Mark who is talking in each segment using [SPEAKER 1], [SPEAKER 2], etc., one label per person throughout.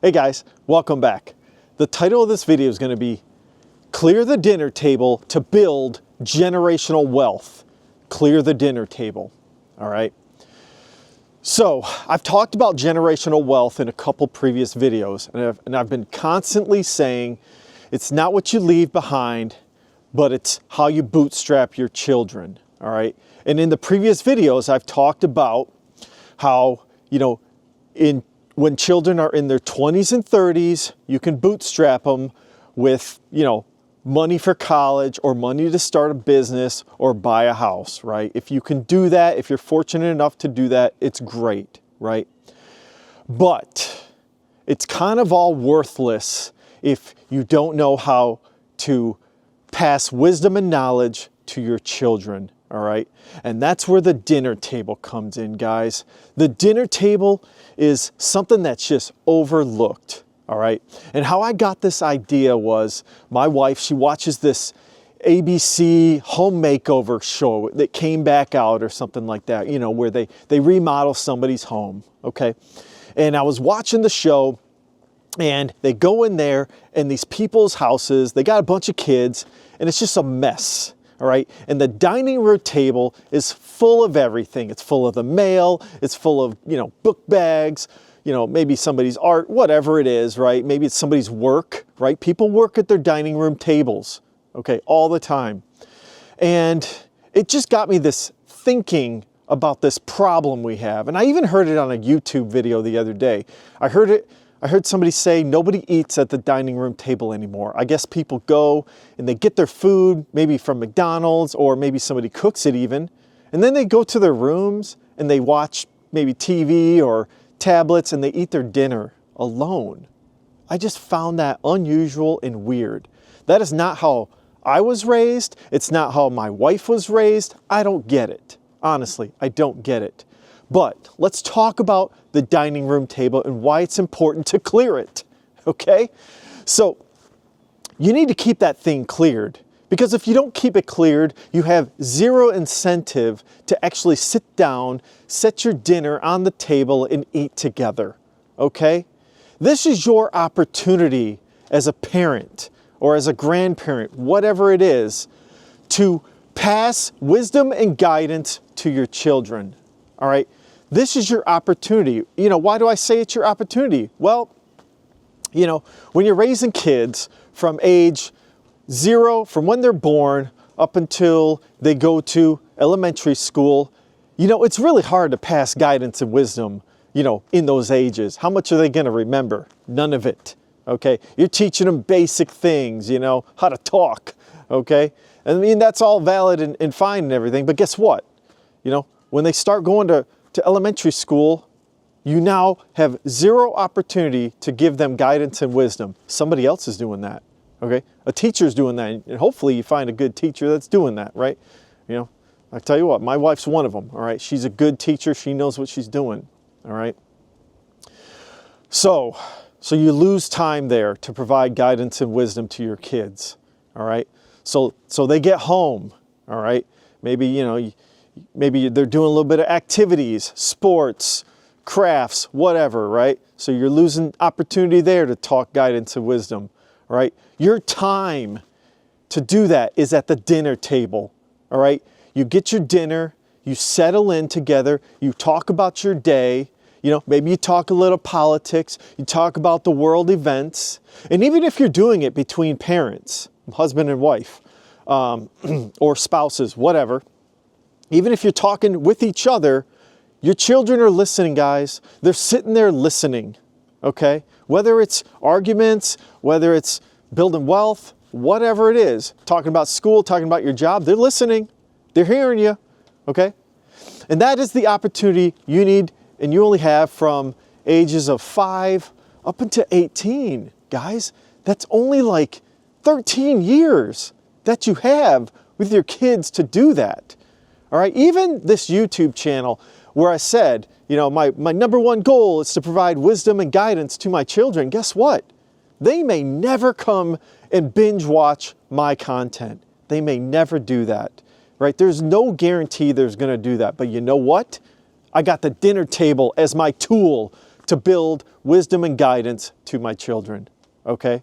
[SPEAKER 1] Hey guys, welcome back. The title of this video is going to be Clear the Dinner Table to Build Generational Wealth. Clear the dinner table. All right. So I've talked about generational wealth in a couple previous videos, and I've been constantly saying it's not what you leave behind, but it's how you bootstrap your children. All right. And in the previous videos, I've talked about how, when children are in their 20s and 30s, you can bootstrap them with, money for college or money to start a business or buy a house, right? If you can do that, if you're fortunate enough to do that, it's great, right? But it's kind of all worthless if you don't know how to pass wisdom and knowledge to your children, all right? And that's where the dinner table comes in, guys. The dinner table is something that's just overlooked, all right? And how I got this idea was my wife, she watches this ABC home makeover show that came back out or something like that, where they remodel somebody's home, okay? And I was watching the show, and they go in there and these people's houses, they got a bunch of kids, and it's just a mess. All right, and the dining room table is full of everything. It's full of the mail. It's full of, book bags, maybe somebody's art, whatever it is, right? Maybe it's somebody's work, right? People work at their dining room tables, okay, all the time. And it just got me this thinking about this problem we have. And I even heard it on a YouTube video the other day. I heard somebody say nobody eats at the dining room table anymore. I guess people go and they get their food, maybe from McDonald's, or maybe somebody cooks it even. And then they go to their rooms and they watch maybe TV or tablets and they eat their dinner alone. I just found that unusual and weird. That is not how I was raised. It's not how my wife was raised. I don't get it. Honestly, I don't get it. But let's talk about the dining room table and why it's important to clear it, okay? So you need to keep that thing cleared, because if you don't keep it cleared, you have zero incentive to actually sit down, set your dinner on the table and eat together, okay? This is your opportunity as a parent or as a grandparent, whatever it is, to pass wisdom and guidance to your children, all right? This is your opportunity. Why do I say it's your opportunity? Well, when you're raising kids from age 0, from when they're born up until they go to elementary school, it's really hard to pass guidance and wisdom, in those ages. How much are they going to remember? None of it, okay? You're teaching them basic things, how to talk, okay? And that's all valid and fine and everything, but guess what? When they start going to elementary school, you now have zero opportunity to give them guidance and wisdom. Somebody else is doing that, okay? A teacher's doing that, and hopefully you find a good teacher that's doing that, right? I tell you what, my wife's one of them, all right? She's a good teacher. She knows what she's doing, all right? So you lose time there to provide guidance and wisdom to your kids, all right? So they get home, all right? Maybe they're doing a little bit of activities, sports, crafts, whatever, right? So you're losing opportunity there to talk guidance and wisdom, right? Your time to do that is at the dinner table, all right? You get your dinner, you settle in together, you talk about your day, maybe you talk a little politics, you talk about the world events, and even if you're doing it between parents, husband and wife, or spouses, whatever, even if you're talking with each other, your children are listening, guys. They're sitting there listening, okay? Whether it's arguments, whether it's building wealth, whatever it is, talking about school, talking about your job, they're listening. They're hearing you, okay? And that is the opportunity you need, and you only have from ages of 5 up until 18, guys. That's only like 13 years that you have with your kids to do that. All right, even this YouTube channel where I said, my number one goal is to provide wisdom and guidance to my children. Guess what? They may never come and binge watch my content. They may never do that, right? There's no guarantee there's going to do that. But you know what? I got the dinner table as my tool to build wisdom and guidance to my children, okay?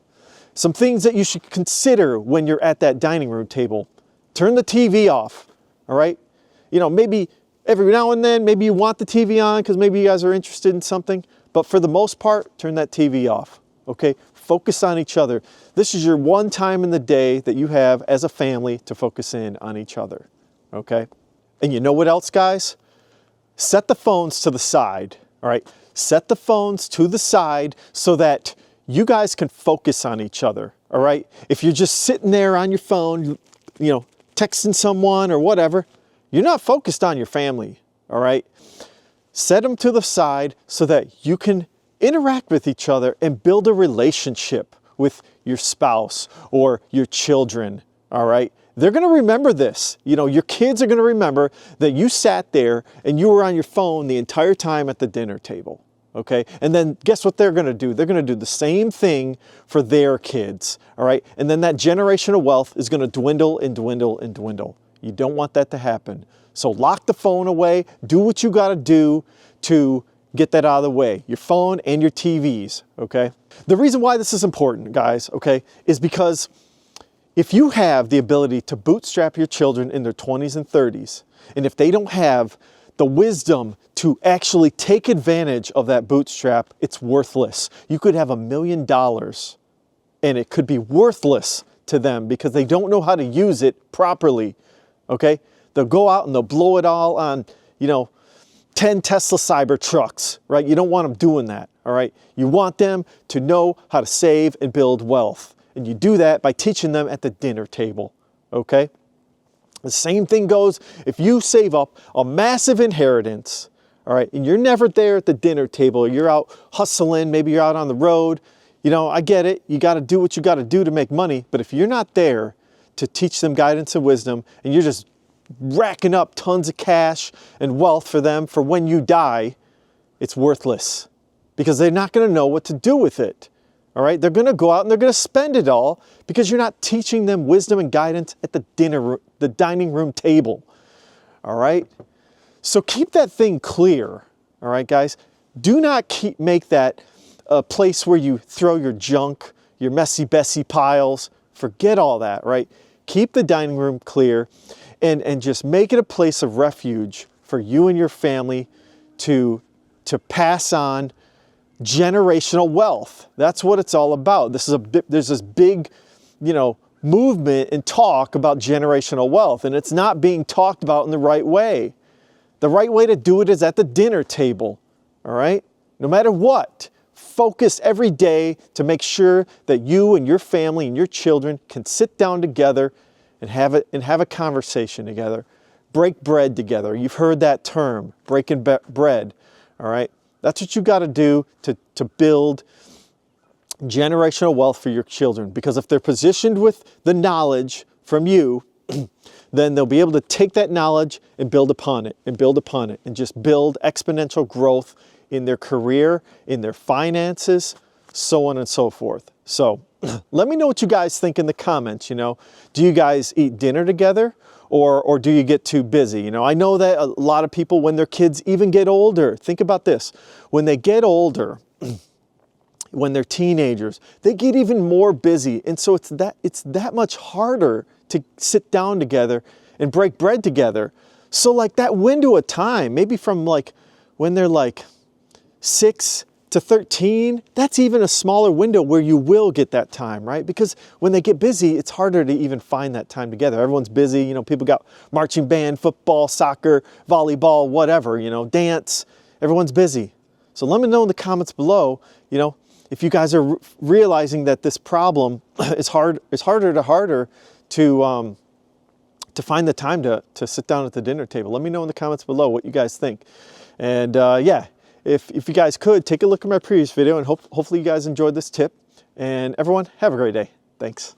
[SPEAKER 1] Some things that you should consider when you're at that dining room table. Turn the TV off, all right? You know, maybe every now and then, maybe you want the TV on because maybe you guys are interested in something, but for the most part, turn that TV off, okay? Focus on each other. This is your one time in the day that you have as a family to focus in on each other, okay? And you know what else, guys? Set the phones to the side, all right? Set the phones to the side so that you guys can focus on each other, all right? If you're just sitting there on your phone, you know, texting someone or whatever, you're not focused on your family, all right? Set them to the side so that you can interact with each other and build a relationship with your spouse or your children, all right? They're going to remember this. You know, your kids are going to remember that you sat there and you were on your phone the entire time at the dinner table, okay? And then guess what they're going to do? They're going to do the same thing for their kids, all right? And then that generational wealth is going to dwindle and dwindle and dwindle. You don't want that to happen. So lock the phone away. Do what you got to do to get that out of the way, your phone and your TVs, okay? The reason why this is important, guys, okay, is because if you have the ability to bootstrap your children in their 20s and 30s, and if they don't have the wisdom to actually take advantage of that bootstrap, it's worthless. You could have $1 million and it could be worthless to them because they don't know how to use it properly, okay? They'll go out and they'll blow it all on, you know, 10 Tesla Cybertrucks, right? You don't want them doing that, all right? You want them to know how to save and build wealth. And you do that by teaching them at the dinner table, okay? The same thing goes if you save up a massive inheritance, all right, and you're never there at the dinner table. You're out hustling, maybe you're out on the road. You know, I get it. You got to do what you got to do to make money. But if you're not there to teach them guidance and wisdom, and you're just racking up tons of cash and wealth for them for when you die, it's worthless because they're not going to know what to do with it. All right, they're going to go out and they're going to spend it all because you're not teaching them wisdom and guidance at the dining room table. All right, so keep that thing clear. All right, guys, do not make that a place where you throw your junk, your messy Bessie piles. Forget all that. Right, keep the dining room clear. And just make it a place of refuge for you and your family to pass on generational wealth. That's what it's all about. There's this big, you know, movement and talk about generational wealth, and it's not being talked about in the right way. The right way to do it is at the dinner table, all right? No matter what, focus every day to make sure that you and your family and your children can sit down together and have a conversation together. Break bread together. You've heard that term, breaking bread, all right? That's what you got to do to build generational wealth for your children. Because if they're positioned with the knowledge from you, then they'll be able to take that knowledge and build upon it and build upon it and just build exponential growth in their career, in their finances, so on and so forth. So let me know what you guys think in the comments. You know, do you guys eat dinner together or do you get too busy? You know, I know that a lot of people, when their kids even get older, think about this, when they get older, when they're teenagers, they get even more busy. And so it's that much harder to sit down together and break bread together. So like that window of time, maybe from like when they're like 6 to 13, that's even a smaller window where you will get that time, right? Because when they get busy, it's harder to even find that time together. Everyone's busy, you know, people got marching band, football, soccer, volleyball, whatever, you know, dance, everyone's busy. So let me know in the comments below, you know, if you guys are realizing that this problem is harder to find the time to sit down at the dinner table. Let me know in the comments below what you guys think. And yeah, if you guys could, take a look at my previous video, and hopefully you guys enjoyed this tip. And everyone, have a great day. Thanks.